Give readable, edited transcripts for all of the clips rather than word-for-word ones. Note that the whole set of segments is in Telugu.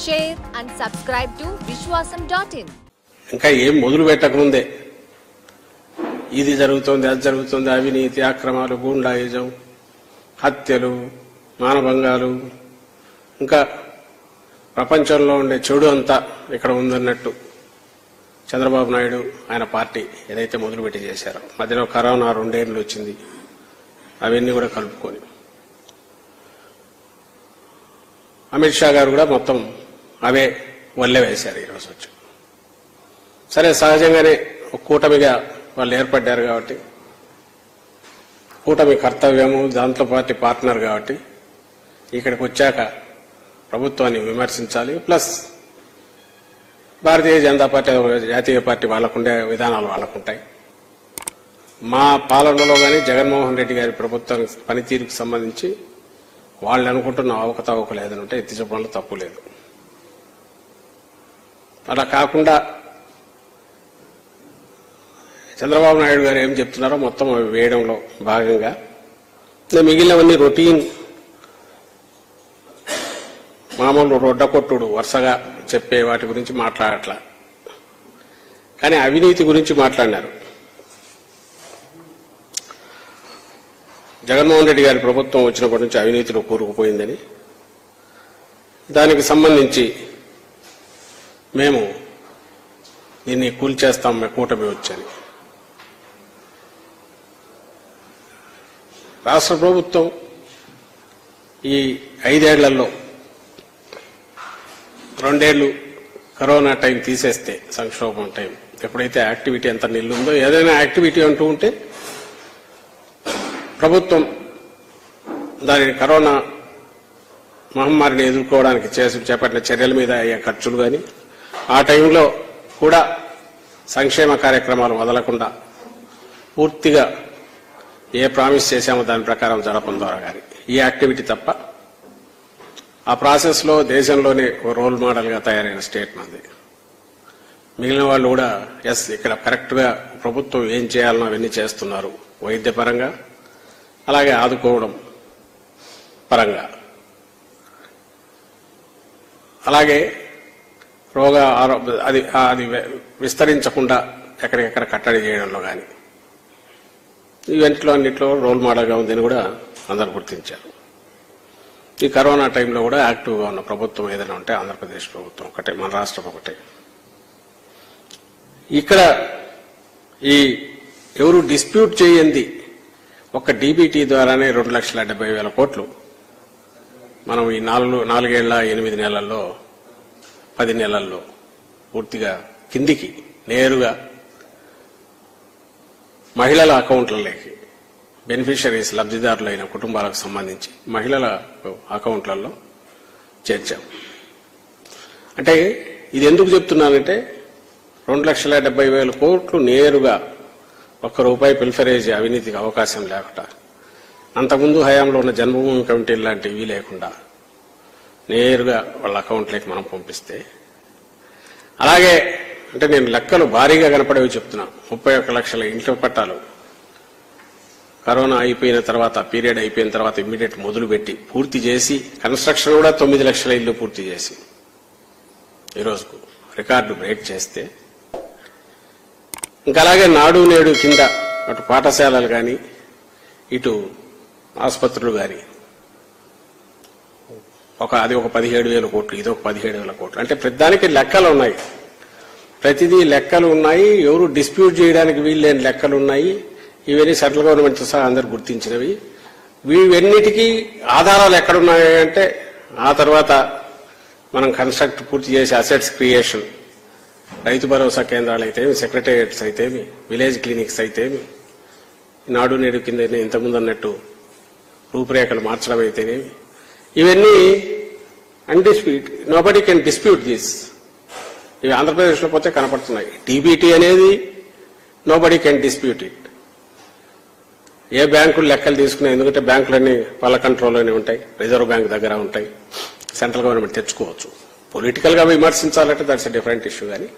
share and subscribe to Vishwasam.in. ఇంకా ఏం మొదలు పెట్టకముందే ఇది జరుగుతోంది, అది జరుగుతోంది, అవినీతి, అక్రమాలు, గూండాయిజం, హత్యలు, మానభంగాలు, ఇంకా ప్రపంచంలో ఉండే చెడు అంతా ఇక్కడ ఉందన్నట్టు చంద్రబాబు నాయుడు ఆయన పార్టీ ఏదైతే మొదలుపెట్టి చేశారో, మధ్యలో కరోనా 2 ఏళ్ళు వచ్చింది, అవన్నీ కూడా కలుపుకొని అమిత్ షా గారు కూడా మొత్తం అవే వల్లే వేశారు ఈరోజు వచ్చి. సరే, సహజంగానే ఒక కూటమిగా వాళ్ళు ఏర్పడ్డారు కాబట్టి, కూటమి కర్తవ్యము, దాంతో పార్టీ పార్ట్నర్ కాబట్టి ఇక్కడికి వచ్చాక ప్రభుత్వాన్ని విమర్శించాలి. ప్లస్ భారతీయ జనతా పార్టీ జాతీయ పార్టీ వాళ్ళకుండే విధానాలు వాళ్ళకుంటాయి. మా పాలనలో కానీ జగన్మోహన్ రెడ్డి గారి ప్రభుత్వం పనితీరుకు సంబంధించి వాళ్ళు అనుకుంటున్న అవకతవకలు ఏదైనా ఉంటే ఎత్తి చెప్పడంలో తప్పు లేదు. అలా కాకుండా చంద్రబాబు నాయుడు గారు ఏం చెప్తున్నారో మొత్తం అవి వేయడంలో భాగంగా మిగిలినవన్నీ రొటీన్ మామూలు రొడ్డకొట్టుడు వరుసగా చెప్పే వాటి గురించి మాట్లాడట్లా. కానీ అవినీతి గురించి మాట్లాడినారు. జగన్మోహన్ రెడ్డి గారి ప్రభుత్వం వచ్చినప్పటి నుంచి అవినీతిలో కూరుకుపోయిందని, దానికి సంబంధించి మేము దీన్ని కూల్చేస్తాం కూటమి వచ్చని రాష్ట్ర ప్రభుత్వం ఈ 5 ఏళ్లలో 2 ఏళ్లు కరోనా టైం తీసేస్తే, సంక్షోభం టైం ఎప్పుడైతే యాక్టివిటీ ఎంత నిల్లుందో, ఏదైనా యాక్టివిటీ అంటూ ఉంటే ప్రభుత్వం దానిని కరోనా మహమ్మారిని ఎదుర్కోవడానికి చేపట్టిన చర్యల మీద అయ్యే ఖర్చులు కానీ, ఆ టైంలో కూడా సంక్షేమ కార్యక్రమాలు వదలకుండా పూర్తిగా ఏ ప్రామిస్ చేశామో దాని ప్రకారం జరపడం ద్వారా కానీ ఈ యాక్టివిటీ తప్ప, ఆ ప్రాసెస్లో దేశంలోనే ఒక రోల్ మోడల్గా తయారైన స్టేట్ మంది. మిగిలిన వాళ్ళు కూడా ఎస్ ఇక్కడ కరెక్ట్గా ప్రభుత్వం ఏం చేయాలనో అవన్నీ చేస్తున్నారు, వైద్యపరంగా అలాగే ఆదుకోవడం పరంగా, అలాగే అది విస్తరించకుండా ఎక్కడికెక్కడ కట్టడి చేయడంలో కానీ ఈవెంట్లో అన్నింటిలో రోల్ మోడల్గా ఉందని కూడా అందరూ గుర్తించారు. ఈ కరోనా టైంలో కూడా యాక్టివ్గా ఉన్న ప్రభుత్వం ఏదైనా ఉంటే ఆంధ్రప్రదేశ్ ప్రభుత్వం ఒకటే, మన రాష్ట్రం ఒకటే. ఇక్కడ ఈ ఎవరు డిస్ప్యూట్ చేయండి ఒక్క డీబీటీ ద్వారానే 2,70,000 కోట్లు మనం ఈ 4 ఏళ్ల 8 నెలల్లో 10 నెలల్లో పూర్తిగా కిందికి నేరుగా మహిళల అకౌంట్లలోకి, బెనిఫిషరీస్ లబ్ధిదారులైన కుటుంబాలకు సంబంధించి మహిళల అకౌంట్లలో చేర్చాం. అంటే ఇది ఎందుకు చెప్తున్నానంటే 2,70,000 కోట్లు నేరుగా ₹1 పిల్ఫరేజ్ అవినీతికి అవకాశం లేకుండా, అంతకుముందు హయాంలో ఉన్న జన్మభూమి కమిటీలు లాంటివి లేకుండా నేరుగా వాళ్ళ అకౌంట్లోకి మనం పంపిస్తే, అలాగే అంటే నేను లెక్కలు భారీగా కనపడేవి చెప్తున్నా. 31 లక్షల ఇంట్లో పట్టాలు కరోనా అయిపోయిన తర్వాత, పీరియడ్ అయిపోయిన తర్వాత ఇమ్మీడియట్ మొదలుపెట్టి పూర్తి చేసి, కన్స్ట్రక్షన్ కూడా 9 లక్షల ఇల్లు పూర్తి చేసి ఈరోజుకు రికార్డు బ్రేక్ చేస్తే, ఇంకా అలాగే నాడు నేడు కింద అటు పాఠశాలలు కానీ ఇటు ఆసుపత్రులు కానీ అది ఒక 17,000 కోట్లు, ఇది ఒక 17,000 కోట్లు. అంటే ప్రతిదానికి లెక్కలు ఉన్నాయి, ప్రతిదీ లెక్కలు ఉన్నాయి. ఎవరు డిస్ప్యూట్ చేయడానికి వీల్లేని లెక్కలు ఉన్నాయి. ఇవన్నీ సెంట్రల్ గవర్నమెంట్ సహా అందరు గుర్తించినవి. వీవన్నిటికీ ఆధారాలు ఎక్కడున్నాయంటే, ఆ తర్వాత మనం కన్స్ట్రక్ట్ పూర్తి చేసే అసెట్స్ క్రియేషన్, రైతు భరోసా కేంద్రాలు అయితేమి, సెక్రటేరియట్స్ అయితేమి, విలేజ్ క్లినిక్స్ అయితేమి, నాడు నేడు కింద ఇంతకుముందు అన్నట్టు రూపురేఖలు మార్చడం అయితేనేమి, ఇవన్నీ అన్డిస్ప్యూట్, నోబడీ కెన్ డిస్ప్యూట్ దిస్. ఇవి ఆంధ్రప్రదేశ్లో పోతే కనపడుతున్నాయి. డీబీటీ అనేది నోబడీ కెన్ డిస్ప్యూట్ ఇట్. ఏ బ్యాంకులు లెక్కలు తీసుకున్నాయి, ఎందుకంటే బ్యాంకులన్నీ వాళ్ళ కంట్రోల్లోనే ఉంటాయి, రిజర్వ్ బ్యాంక్ దగ్గర ఉంటాయి, సెంట్రల్ గవర్నమెంట్ తెచ్చుకోవచ్చు. పొలిటికల్ గా విమర్శించాలంటే దట్స్ ఎ డిఫరెంట్ ఇష్యూ. కానీ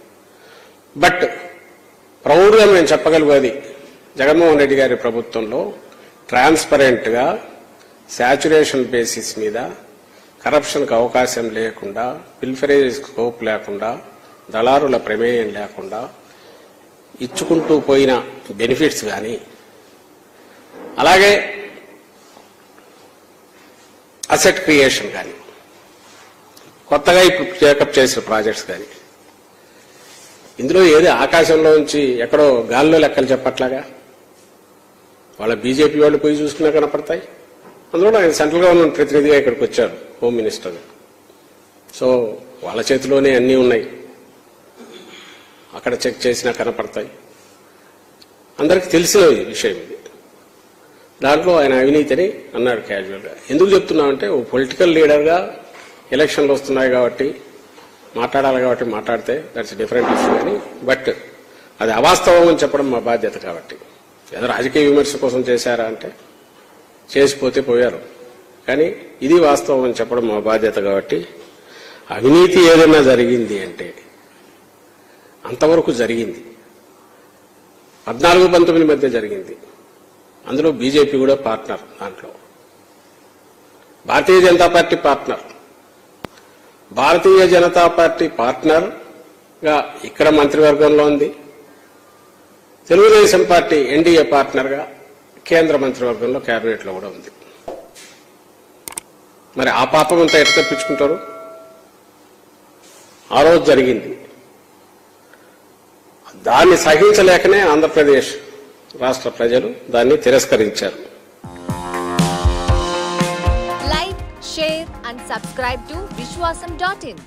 బట్ ప్రౌడ్గా మేము చెప్పగలిగేది, జగన్మోహన్ రెడ్డి గారి ప్రభుత్వంలో ట్రాన్స్పరెంట్ గా, శాచ్యురేషన్ బేసిస్ మీద కరప్షన్కి అవకాశం లేకుండా, పిల్ఫరేజ్ స్కోప్ లేకుండా, దళారుల ప్రమేయం లేకుండా ఇచ్చుకుంటూ పోయిన బెనిఫిట్స్ కానీ, అలాగే అసెట్ క్రియేషన్ కానీ, కొత్తగా ఇప్పుడు టేకప్ చేసిన ప్రాజెక్ట్స్ కానీ, ఇందులో ఏది ఆకాశంలో నుంచి ఎక్కడో గాల్లో లెక్కలు చెప్పట్లాగా వాళ్ళ బీజేపీ వాళ్ళు పోయి చూసుకున్నా కనపడతాయి. అందులో ఆయన సెంట్రల్ గవర్నమెంట్ ప్రతినిధిగా ఇక్కడికి వచ్చారు, హోమ్ మినిస్టర్. సో వాళ్ళ చేతిలోనే అన్నీ ఉన్నాయి, అక్కడ చెక్ చేసినా కనపడతాయి. అందరికి తెలిసిన విషయం ఇది. దాంట్లో ఆయన అవినీతిని అన్నాడు క్యాజువల్గా. ఎందుకు చెప్తున్నామంటే ఓ పొలిటికల్ లీడర్గా ఎలక్షన్లు వస్తున్నాయి కాబట్టి మాట్లాడాలి కాబట్టి మాట్లాడితే దట్స్ డిఫరెంట్ ఇష్యూ అని, బట్ అది అవాస్తవం అని చెప్పడం మా బాధ్యత. కాబట్టి ఏదో రాజకీయ విమర్శ కోసం చేశారా అంటే చేసిపోతే పోయారు, కానీ ఇది వాస్తవం అని చెప్పడం మా బాధ్యత. కాబట్టి అవినీతి ఏదైనా జరిగింది అంటే అంతవరకు జరిగింది. 14-19 మధ్య జరిగింది. అందులో బీజేపీ కూడా పార్ట్నర్, దాంట్లో Bharatiya Janata party partner. Bharatiya Janata party partner గా ఇక్కడ మంత్రివర్గంలో ఉంది. తెలుగుదేశం పార్టీ ఎన్డీఏ పార్ట్నర్ గా కేంద్ర మంత్రివర్గంలో కేబినెట్ లో కూడా ఉంది. మరి ఆ పాపం అంతా ఎట్లా తప్పించుకుంటారు? ఆ రోజు జరిగింది. దాన్ని సహించలేకనే ఆంధ్రప్రదేశ్ రాష్ట్ర ప్రజలు దాన్ని తిరస్కరించారు. Like, share and subscribe to Vishwasam.in.